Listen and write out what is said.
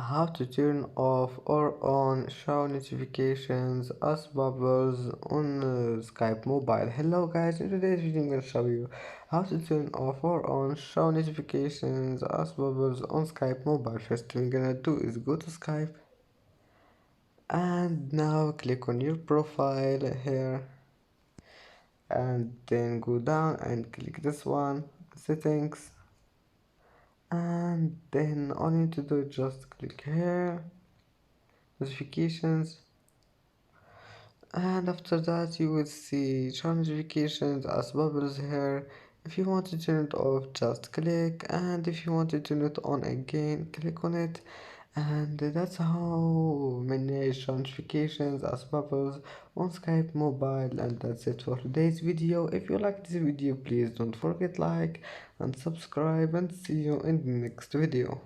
How to turn off or on show notifications as bubbles on Skype mobile. Hello guys, in today's video I'm going to show you how to turn off or on show notifications as bubbles on Skype mobile. First thing you're gonna do is go to Skype and now click on your profile here and then go down and click this one, settings, and then all you need to do is just click here, notifications, and after that you will see show notifications as bubbles here. If you want to turn it off, just click, and if you want to turn it on again, click on it. And that's how many show notifications as bubbles on Skype mobile. And that's it for today's video. If you like this video, please don't forget like and subscribe, and see you in the next video.